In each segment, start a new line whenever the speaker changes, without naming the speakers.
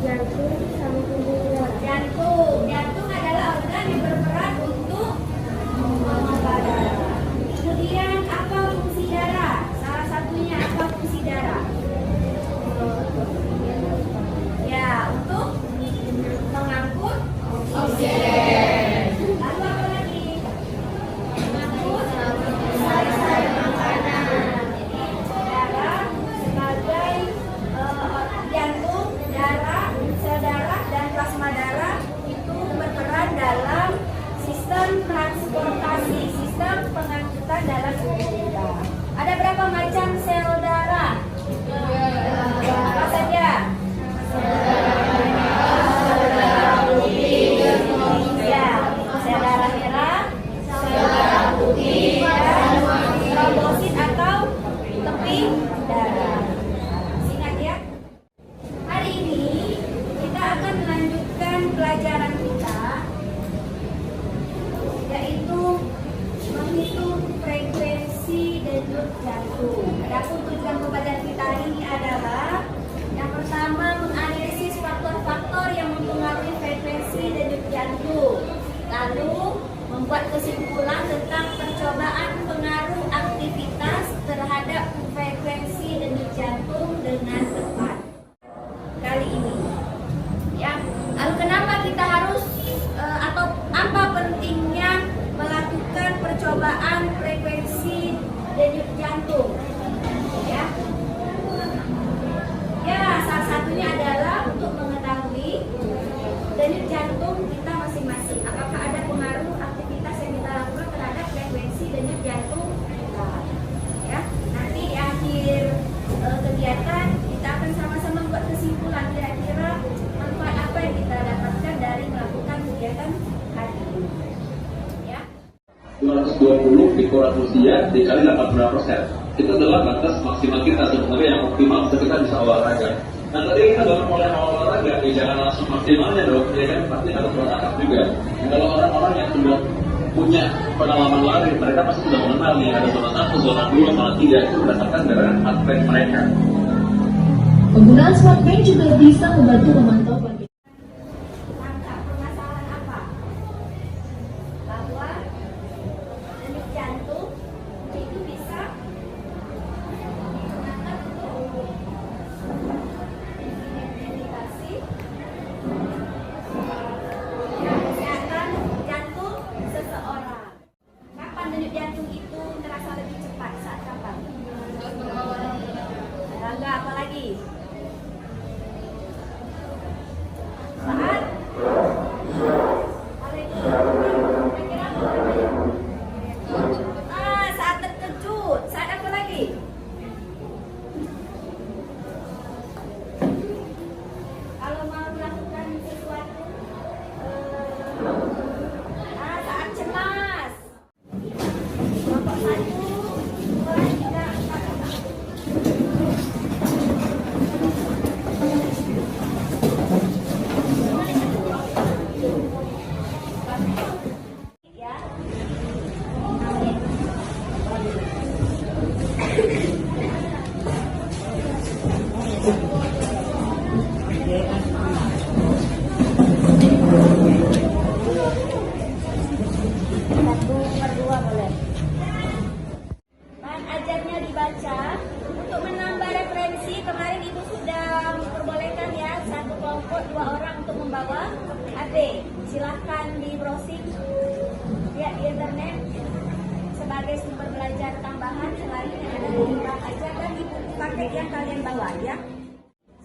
Jantung sama pembuluh darah.
Jantung adalah organ yang berperan untuk memompa darah. Kemudian apa fungsi darah? Salah satunya apa fungsi darah? Ya, untuk mengangkut oksigen. Lalu apa lagi? Mengangkut sel-sel makanan. Darah sebagai jantung, darah, sel darah dan plasma darah itu berperan dalam sistem transportasi, sistem pengangkutan dalam tubuh kita. Ada berapa macam sel darah? Apa saja? Ya, sel darah merah, sel darah putih, dan trombosit atau keping darah. Singkat ya. Hari ini kita akan melanjutkan pelajaran kita, yaitu menghitung frekuensi denyut jantung. Adapun tujuan pembelajaran kita hari ini adalah yang pertama menganalisis faktor-faktor yang mempengaruhi frekuensi denyut jantung, lalu membuat kesimpulan tentang percobaan pengaruh aktivitas terhadap frekuensi denyut jantung dengan tepat. Kali ini, ya. Lalu kenapa kita harus atau apa pentingnya melakukan percobaan frekuensi denyut jantung? Ya. Ya, salah satunya adalah untuk mengetahui denyut jantung kita masing-masing. Apakah ada pengaruh aktivitas yang kita lakukan terhadap frekuensi denyut jantung kita? Ya, nanti di akhir kegiatan kita akan sama-sama membuat kesimpulan kira-kira manfaat apa yang kita dapatkan dari melakukan kegiatan hari ini. Ya.
220 dikurang usia dikali 80%. Itu adalah batas maksimal kita sebenarnya yang optimal untuk kita bisa olahraga. Nah tadi kita baru mulai olahraga, jangan langsung maksimalnya dong, ya kan pasti harus beraktif juga. Nah, kalau orang-orang yang sudah punya pengalaman lari, mereka pasti sudah mengenal nih ada zona 1, zona 2, zona 3 itu berdasarkan dari heart rate mereka.
Penggunaan smartband juga bisa membantu memantau bagian
Langkah permasalahan apa? Bahwa denyut jantung itu bisa digunakan untuk identifikasi kesehatan jantung seseorang. Kapan denyut jantung itu terasa lebih cepat? Saat kapan? Rangga, apa lagi? Saat saat terkejut. Saat apa lagi? Kalau mau melakukan sesuatu saat cemas. Kelompok 1, 2, 3, 4. Ya. Satu per dua boleh. Bahan ajarnya dibaca. Untuk menambah referensi, kemarin Ibu sudah memperbolehkan ya satu kelompok 2 orang untuk membawa HP. Silahkan di browsing lihat di internet sebagai sumber belajar tambahan selain yang ada di bahan ajar dan di buku paket yang kalian bawa ya.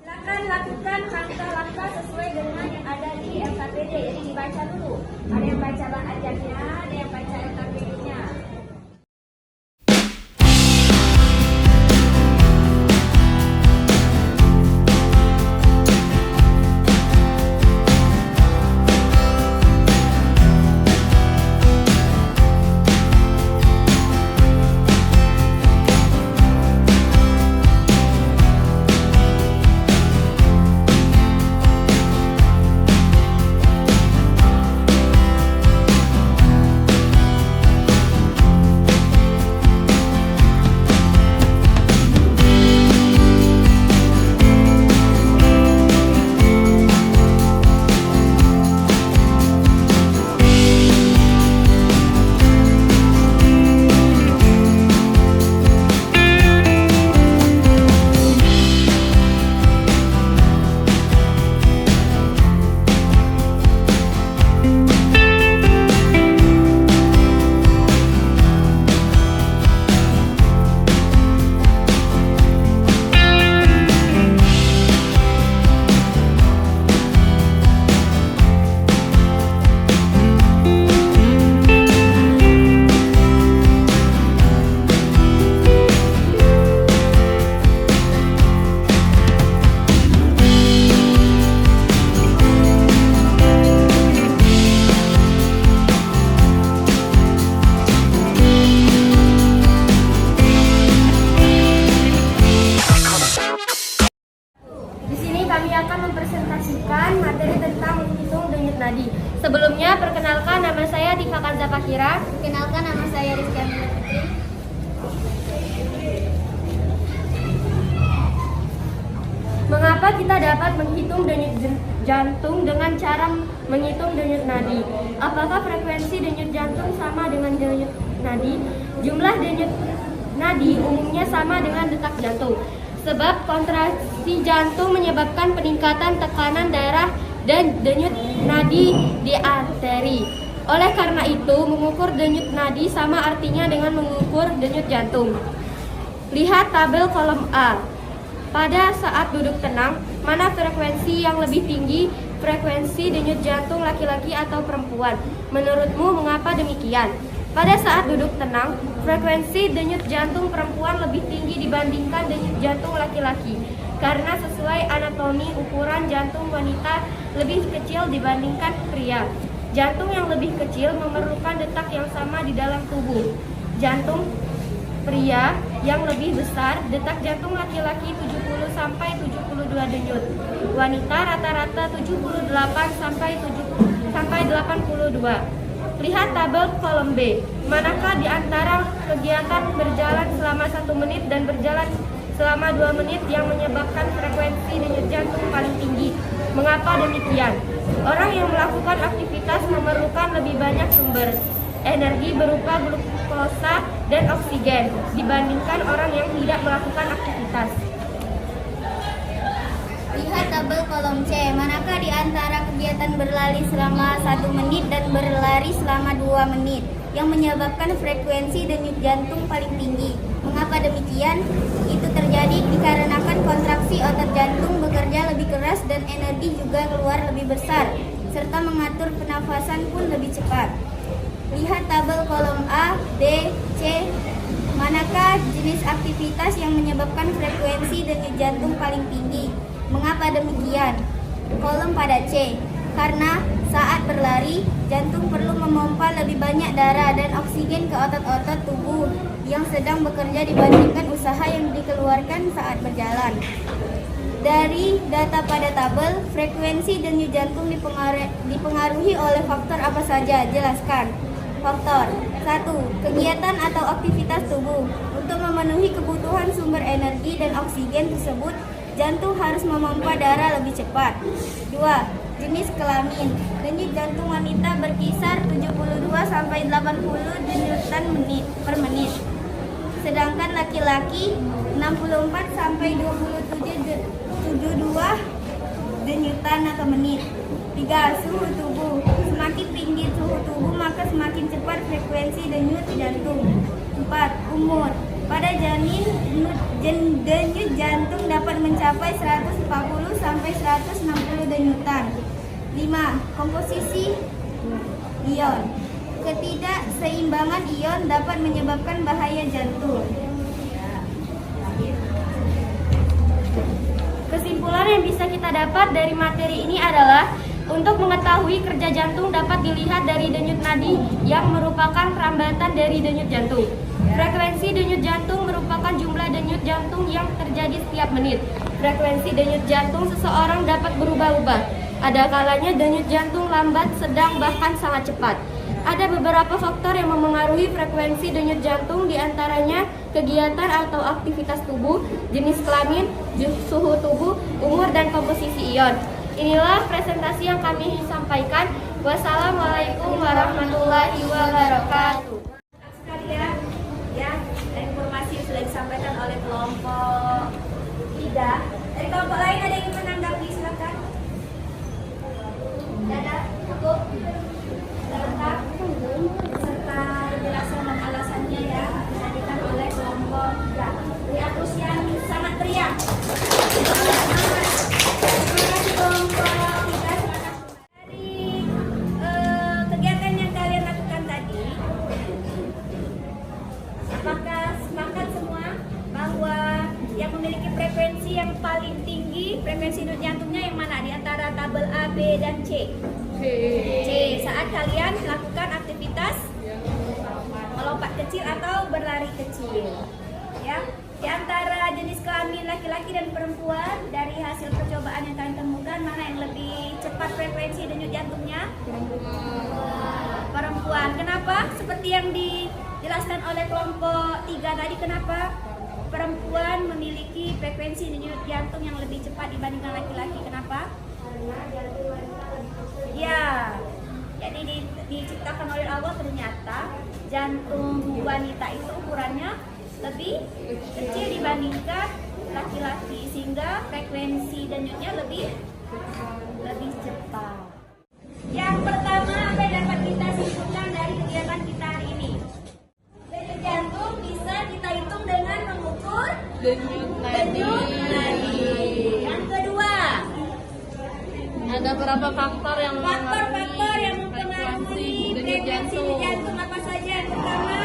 Silakan lakukan langkah-langkah sesuai dengan yang ada di LKPD. Jadi dibaca dulu. Ada yang baca bahan ajarnya, ada yang baca LKPD-nya.
mempresentasikan materi tentang menghitung denyut nadi. Sebelumnya, perkenalkan nama saya Tifa Kanza Fakira.
Kenalkan, nama saya Rizky Aminah Putri.
Mengapa kita dapat menghitung denyut jantung dengan cara menghitung denyut nadi? Apakah frekuensi denyut jantung sama dengan denyut nadi? Jumlah denyut nadi umumnya sama dengan detak jantung. Sebab kontraksi jantung menyebabkan peningkatan tekanan darah dan denyut nadi di arteri. Oleh karena itu, mengukur denyut nadi sama artinya dengan mengukur denyut jantung. Lihat tabel kolom A. Pada saat duduk tenang, mana frekuensi yang lebih tinggi, frekuensi denyut jantung laki-laki atau perempuan? Menurutmu mengapa demikian? Pada saat duduk tenang, frekuensi denyut jantung perempuan lebih tinggi dibandingkan denyut jantung laki-laki. Karena sesuai anatomi, ukuran jantung wanita lebih kecil dibandingkan pria. Jantung yang lebih kecil memerlukan detak yang sama di dalam tubuh. Jantung pria yang lebih besar, detak jantung laki-laki 70 sampai 72 denyut. Wanita rata-rata 78 sampai 82. Lihat tabel kolom B. Manakah di antara kegiatan berjalan selama 1 menit dan berjalan selama 2 menit yang menyebabkan frekuensi denyut jantung paling tinggi? Mengapa demikian? Orang yang melakukan aktivitas memerlukan lebih banyak sumber energi berupa glukosa dan oksigen dibandingkan orang yang tidak melakukan aktivitas.
Lihat tabel kolom C. Manakah di antara kegiatan berlari selama 1 menit dan berlari selama 2 menit yang menyebabkan frekuensi denyut jantung paling tinggi? Mengapa demikian? Itu terjadi dikarenakan kontraksi otot jantung bekerja lebih keras dan energi juga keluar lebih besar, serta mengatur pernafasan pun lebih cepat. Lihat tabel kolom A, B, C. Manakah jenis aktivitas yang menyebabkan frekuensi denyut jantung paling tinggi? Mengapa demikian? Kolom pada C. Karena saat berlari, jantung perlu memompa lebih banyak darah dan oksigen ke otot-otot tubuh yang sedang bekerja dibandingkan usaha yang dikeluarkan saat berjalan. Dari data pada tabel, frekuensi denyut jantung dipengaruhi oleh faktor apa saja? Jelaskan. Faktor 1. Kegiatan atau aktivitas tubuh. Untuk memenuhi kebutuhan sumber energi dan oksigen tersebut, jantung harus memompa darah lebih cepat. 2. Jenis kelamin. Denyut jantung wanita berkisar 72 sampai 80 denyutan per menit. Sedangkan laki-laki 64 sampai 72 denyutan atau menit. 3. Suhu tubuh. Semakin tinggi suhu tubuh maka semakin cepat frekuensi denyut jantung. 4. Umur. Pada janin, denyut jantung dapat mencapai 140 sampai 160 denyutan. 5. Komposisi ion. Ketidakseimbangan ion dapat menyebabkan bahaya jantung. Kesimpulan yang bisa kita dapat dari materi ini adalah untuk mengetahui kerja jantung dapat dilihat dari denyut nadi yang merupakan perambatan dari denyut jantung. Frekuensi denyut jantung merupakan jumlah denyut jantung yang terjadi setiap menit. Frekuensi denyut jantung seseorang dapat berubah-ubah. Ada kalanya denyut jantung lambat, sedang, bahkan sangat cepat. Ada beberapa faktor yang memengaruhi frekuensi denyut jantung, diantaranya kegiatan atau aktivitas tubuh, jenis kelamin, suhu tubuh, umur, dan komposisi ion. Inilah presentasi yang kami sampaikan. Wassalamualaikum warahmatullahi wabarakatuh. Sekalian, ya, informasi yang sudah disampaikan oleh kelompok Ida. Dari kelompok lain ada yang ingin menanggapi, silakan. Dada, aku. Lengkap serta penjelasan dan alasannya ya disajikan oleh kelompok Ida. Beri aplaus yang sangat meriah. Kegiatan yang kalian lakukan tadi, apakah sepakat semua bahwa yang memiliki frekuensi yang paling tinggi, frekuensi denyut jantungnya yang mana di antara tabel A, B, dan C? C. Saat kalian melakukan aktivitas melompat kecil atau berlari kecil, ya. Di antara jenis kelamin laki-laki dan perempuan, dari hasil percobaan yang kalian temukan, mana yang lebih cepat frekuensi denyut jantungnya? Perempuan. Kenapa? Seperti yang dijelaskan oleh kelompok 3 tadi, kenapa perempuan memiliki frekuensi denyut jantung yang lebih cepat dibandingkan laki-laki? Kenapa? Ya, jadi diciptakan oleh Allah, ternyata jantung wanita itu ukurannya lebih kecil dibandingkan laki-laki, sehingga frekuensi denyutnya lebih cepat. Yang pertama, apa yang dapat kita simpulkan dari kegiatan kita hari ini? Denyut jantung bisa kita hitung dengan mengukur
Denyut nadi.
Yang kedua,
Ada berapa faktor yang
faktor-faktor yang mempengaruhi
denyut
frekuensi
jantung?
denyut jantung apa saja? Yang pertama,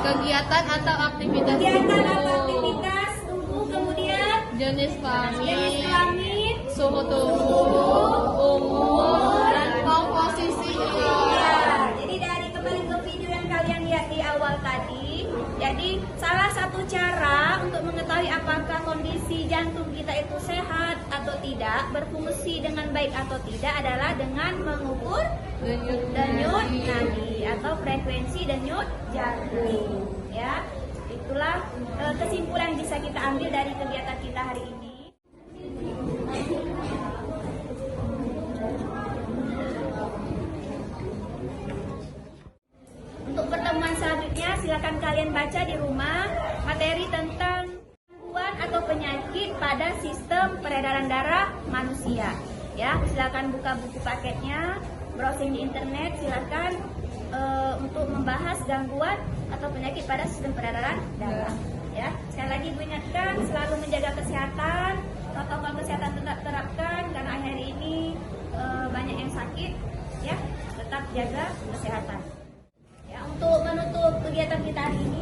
Kegiatan atau aktivitas
kegiatan atau
tubuh,
aktivitas tubuh, kemudian
jenis
jenis
kelamin,
kelamin,
suhu tubuh, umur, dan komposisi.
ya. Jadi dari kembali ke video yang kalian lihat di awal tadi, jadi salah satu cara untuk mengetahui apakah kondisi jantung kita itu sehat atau tidak, berfungsi dengan baik atau tidak adalah dengan mengukur
Denyut
denyut
nadi.
nadi atau frekuensi denyut jantung, ya. Itulah kesimpulan yang bisa kita ambil dari kegiatan kita hari ini. Untuk pertemuan selanjutnya, silakan kalian baca di rumah materi tentang gangguan atau penyakit pada sistem peredaran darah manusia. Ya, silakan buka buku paketnya, browsing di internet, silakan untuk membahas gangguan atau penyakit pada sistem peredaran darah. Ya, sekali lagi Ibu ingatkan selalu menjaga kesehatan, protokol kesehatan tetap terapkan karena akhir ini banyak yang sakit. Ya, tetap jaga kesehatan. Ya, untuk menutup kegiatan kita hari ini,